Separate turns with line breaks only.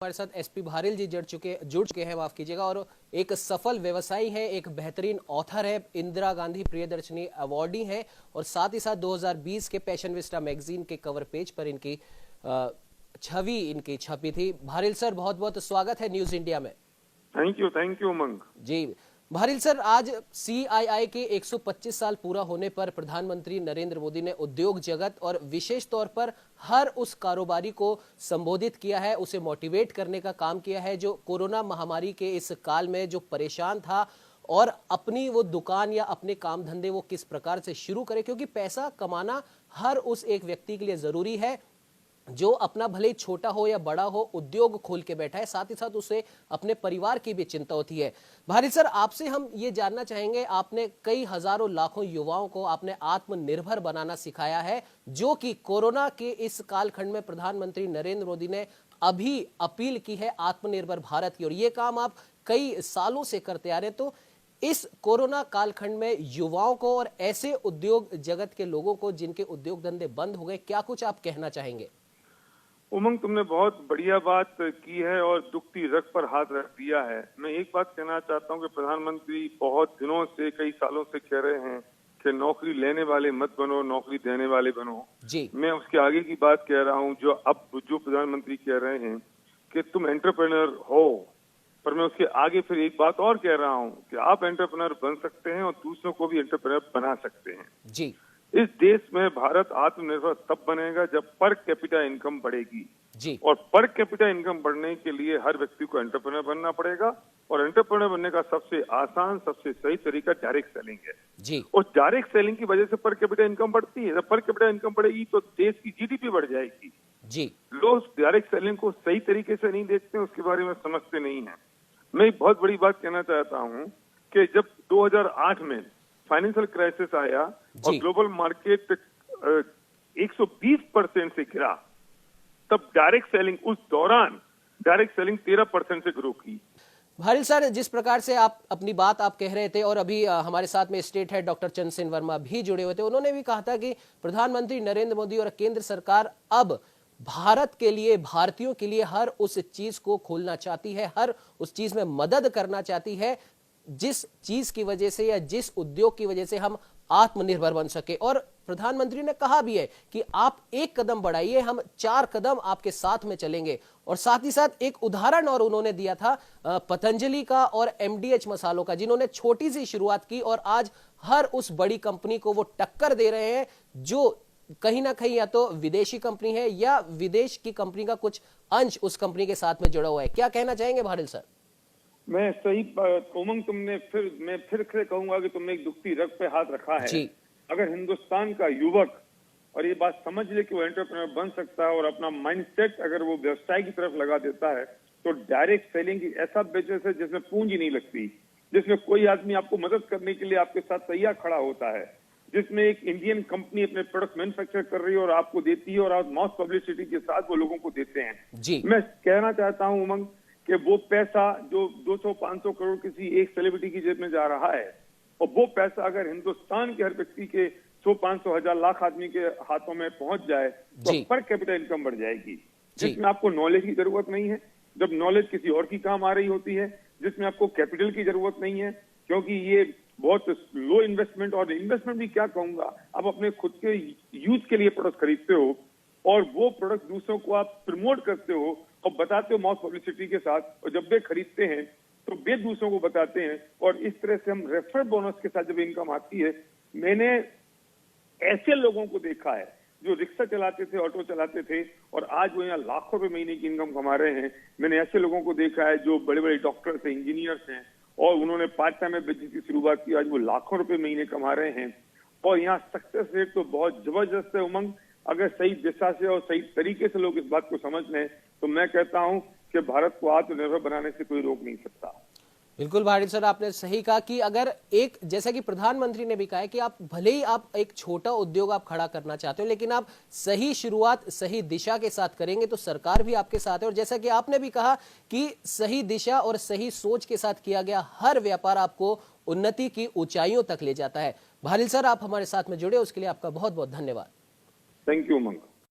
हमारे साथ एसपी भारिल जी जुड़ चुके हैं, माफ कीजिएगा, और एक सफल व्यवसायी है, एक बेहतरीन ऑथर है, इंदिरा गांधी प्रियदर्शनी अवार्डी है और साथ ही साथ 2020 के पैशन विस्टा मैगजीन के कवर पेज पर इनकी छवि इनकी छपी थी। भारिल सर, बहुत बहुत स्वागत है न्यूज इंडिया में।
Thank you Umang
ji. Bharil sir, आज सीआईआई के 125 साल पूरा होने पर प्रधानमंत्री नरेंद्र मोदी ने उद्योग जगत और विशेष तौर पर हर उस कारोबारी को संबोधित किया है, उसे मोटिवेट करने का काम किया है जो कोरोना महामारी के इस काल में जो परेशान था और अपनी वो दुकान या अपने काम धंधे वो किस प्रकार से शुरू करे, क्योंकि पैसा कमाना हर उस एक व्यक्ति के लिए जरूरी है जो अपना भले ही छोटा हो या बड़ा हो उद्योग खोल के बैठा है, साथ ही साथ उसे अपने परिवार की भी चिंता होती है। भारिल सर, आपसे हम ये जानना चाहेंगे, आपने कई हजारों लाखों युवाओं को आपने आत्मनिर्भर बनाना सिखाया है, जो कि कोरोना के इस कालखंड में प्रधानमंत्री नरेंद्र मोदी ने अभी अपील की है आत्मनिर्भर भारत की, और ये काम आप कई सालों से करते आ रहे हैं। तो इस कोरोना कालखंड में युवाओं को और ऐसे उद्योग जगत के लोगों को जिनके उद्योग धंधे बंद हो गए, क्या कुछ आप कहना चाहेंगे?
उमंग, तुमने बहुत बढ़िया बात की है और दुखती रग पर हाथ रख दिया है। मैं एक बात कहना चाहता हूं कि प्रधानमंत्री बहुत दिनों से, कई सालों से कह रहे हैं कि नौकरी लेने वाले मत बनो, नौकरी देने वाले बनो
जी।
मैं उसके आगे की बात कह रहा हूं, जो प्रधानमंत्री कह रहे हैं कि तुम एंटरप्रेन्योर हो, पर मैं उसके आगे फिर एक बात और कह रहा हूं कि आप एंटरप्रेन्योर बन सकते हैं और दूसरों को भी एंटरप्रेन्योर बना सकते हैं
जी।
इस देश में भारत आत्मनिर्भर तब बनेगा जब पर कैपिटा इनकम बढ़ेगी
जी।
और पर कैपिटा इनकम बढ़ने के लिए हर व्यक्ति को एंटरप्रेन्योर बनना पड़ेगा और एंटरप्रेन्योर बनने का सबसे आसान, सबसे सही तरीका डायरेक्ट सेलिंग है
जी।
और डायरेक्ट सेलिंग की वजह से पर कैपिटा इनकम बढ़ती है। जब पर कैपिटा इनकम बढ़ेगी तो देश की जीडीपी बढ़ जाएगी
जी।
लोग डायरेक्ट सेलिंग को सही तरीके से नहीं देखते, उसके बारे में समझते नहीं है। मैं एक बहुत बड़ी बात कहना चाहता हूँ कि जब 2008 में फाइनेंशियल क्राइसिस आया और ग्लोबल मार्केट 120% से गिरा, तब डायरेक्ट सेलिंग, उस दौरान डायरेक्ट सेलिंग 13% से ग्रो की।
भारिल सर, जिस प्रकार से आप अपनी बात आप कह रहे थे और अभी हमारे साथ में state head doctor Chandra Sen Verma भी जुड़े हुए थे, उन्होंने भी कहा था कि प्रधानमंत्री नरेंद्र मोदी और केंद्र सरकार अब भारत के लिए, भारतीयों के लिए हर उस चीज को खोलना चाहती है, हर उस चीज में मदद करना चाहती है जिस चीज की वजह से या जिस उद्योग की वजह से हम आत्मनिर्भर बन सके। और प्रधानमंत्री ने कहा भी है कि आप एक कदम बढ़ाइए, हम 4 कदम आपके साथ में चलेंगे। और साथ ही साथ एक उदाहरण और उन्होंने दिया था पतंजलि का और एमडीएच मसालों का, जिन्होंने छोटी सी शुरुआत की और आज हर उस बड़ी कंपनी को वो टक्कर दे रहे हैं जो कहीं ना कहीं या तो विदेशी कंपनी है या विदेश की कंपनी का कुछ अंश उस कंपनी के साथ में जुड़ा हुआ है। क्या कहना चाहेंगे भारिल सर?
मैं सही उमंग, मैं फिर से कहूंगा कि तुमने एक दुखती रग पे हाथ रखा है जी। अगर हिंदुस्तान का युवक और ये बात समझ ले कि वो एंटरप्रेन्योर बन सकता है और अपना माइंडसेट अगर वो व्यवसाय की तरफ लगा देता है, तो डायरेक्ट सेलिंग की ऐसा बिजनेस है जिसमें पूंजी नहीं लगती, जिसमें कोई आदमी आपको मदद करने के लिए आपके साथ तैयार खड़ा होता है, जिसमें एक इंडियन कंपनी अपने प्रोडक्ट मैन्युफैक्चर कर रही है और आपको देती है और आप मॉस पब्लिसिटी के साथ वो लोगों को देते हैं जी। मैं कहना चाहता हूँ उमंग कि वो पैसा जो 200-500 करोड़ किसी एक सेलिब्रिटी की जेब में जा रहा है, और वो पैसा अगर हिंदुस्तान के हर व्यक्ति के 100-500 हजार लाख आदमी के हाथों में पहुंच जाए तो पर कैपिटल इनकम बढ़ जाएगी, जिसमें आपको नॉलेज की जरूरत नहीं है, जब नॉलेज किसी और की काम आ रही होती है, जिसमें आपको कैपिटल की जरूरत नहीं है, क्योंकि ये बहुत लो इन्वेस्टमेंट, और इन्वेस्टमेंट भी क्या कहूंगा, आप अपने खुद के यूज के लिए प्रोडक्ट खरीदते हो और वो प्रोडक्ट दूसरों को आप प्रमोट करते हो और बताते हो माउथ पब्लिसिटी के साथ, और जब वे खरीदते हैं तो वे दूसरों को बताते हैं, और इस तरह से हम रेफर बोनस के साथ जब इनकम आती है। मैंने ऐसे लोगों को देखा है जो रिक्शा चलाते थे, ऑटो चलाते थे और आज वो यहाँ लाखों रुपए महीने की इनकम कमा रहे हैं। मैंने ऐसे लोगों को देखा है जो बड़े बड़े डॉक्टर्स हैं, इंजीनियर्स हैं और उन्होंने पार्ट टाइम में बिजनेस की शुरुआत की, आज वो लाखों रुपए महीने कमा रहे हैं। और यहाँ सक्सेस रेट तो बहुत जबरदस्त है उमंग। अगर सही दिशा से और सही तरीके से लोग इस बात को समझ लें तो मैं कहता हूं कि भारत को आत्मनिर्भर बनाने से कोई रोक नहीं सकता।
बिल्कुल भारिल सर, आपने सही कहा कि अगर एक, जैसा कि प्रधानमंत्री ने भी कहा है कि आप भले ही आप एक छोटा उद्योग आप खड़ा करना चाहते हो, लेकिन आप सही शुरुआत सही दिशा के साथ करेंगे तो सरकार भी आपके साथ है। और जैसा कि आपने भी कहा कि सही दिशा और सही सोच के साथ किया गया हर व्यापार आपको उन्नति की ऊंचाइयों तक ले जाता है। भारिल सर, आप हमारे साथ में जुड़े उसके लिए आपका बहुत बहुत धन्यवाद।
Thank you Umang.